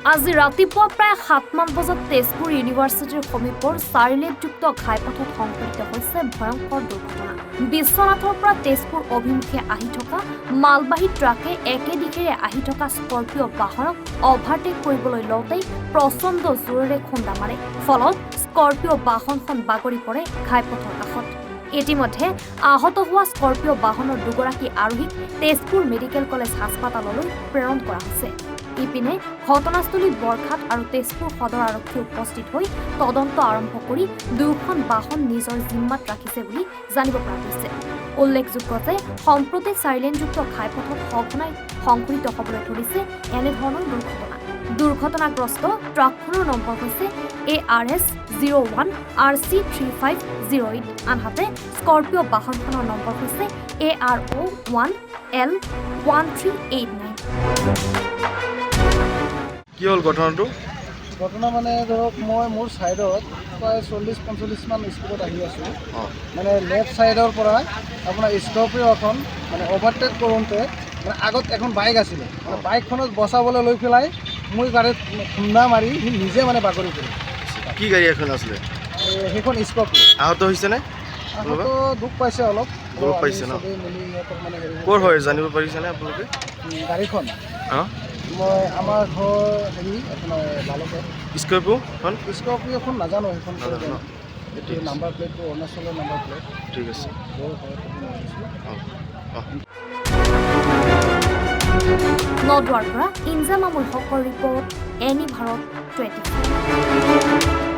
আজি ৰাতিপুৱা প্ৰায় 7মান বজাত তেজপুৰ ইউনিভাৰ্চিটিৰ সমীপৰ 4-লেনযুক্ত ঘাইপথত সংঘটিত হৈছে ভয়ংকৰ দুৰ্ঘটনা। বিশ্বনাথৰ পৰা তেজপুৰ অভিমুখে আহি থকা মালবাহী ট্ৰাকে একে দিশেৰে আহি থকা স্কৰ্পিঅ' বাহনক অভাৰটেক কৰিবলৈ লওঁতেই প্ৰচণ্ড জোৰেৰে খুন্দা মাৰে। ফলত স্কৰ্পিঅ' বাহনখন বাগৰি পৰে ঘাইপথৰ কাষত। ইতিমধ্যে আহত হোৱা স্কৰ্পিঅ' বাহনৰ দুগৰাকী আৰোহীক তেজপুৰ মেডিকেল কলেজ হাস্পতাললৈ প্ৰেৰণ কৰা হৈছে। ইপিনে ঘটনাস্থলীত বৰঘাট আৰু তেজপুৰ সদৰ আৰক্ষী উপস্থিত হৈ তদন্ত আৰম্ভ কৰি দুয়োখন বাহন নিজৰ জিম্মাত ৰাখিছে বুলি জানিব পৰা গৈছে। উল্লেখযোগ্য যে সম্প্ৰতি 4-লেনযুক্ত ঘাইপথত সঘনাই সংঘটিত হ'বলৈ ধৰিছে এনেধৰণৰ দুৰ্ঘটনা। দুৰ্ঘটনাগ্ৰস্ত ট্ৰাকখনৰ নম্বৰ হৈছে ARS 01 RC 3508, আনহাতে স্কৰ্পিঅ' বাহনখনৰ নম্বৰ হৈছে ARO 1 L 1389। কি হ'ল ঘটনাটো? ঘটনা মানে ধৰক মই মোৰ ছাইডত প্ৰায় 40-45 মান স্পীডত আহি আছোঁ। মানে লেফ্ট ছাইডৰ পৰা আপোনাৰ স্কৰ্পিঅ' এখন মানে অভাৰটেক কৰোঁতে মানে আগত এখন বাইক আছিলে, বাইকখনত বচাবলৈ লৈ পেলাই মই গাড়ীত খুন্দা মাৰি সি নিজে মানে বাগৰি পৰিল। কি গাড়ী এখন আছিলে? সেইখন স্কৰ্পিঅ'। আহত হৈছেনে? আহত দুখ পাইছে অলপ। দুখ পাইছে ন? চবেই মিলি সিহঁতক মানে ক'ৰ হয় জানিব পাৰিছেনে আপোনালোকে? গাড়ীখন অঁ, মই আমাৰ ঘৰ আপোনাৰ লালুকত। স্কৰ্পিঅ'খন? স্কৰ্পিঅ'খন নাজানো, সেইখন নাজানো ন? এইটো নাম্বাৰ প্লেটটো অৰুণাচলৰ নাম্বাৰ প্লেট। ঠিক আছে। নদুৱাৰ পৰা ইনজাম আমুল হকৰ ৰিপৰ্ট, এনি ভাৰত 24।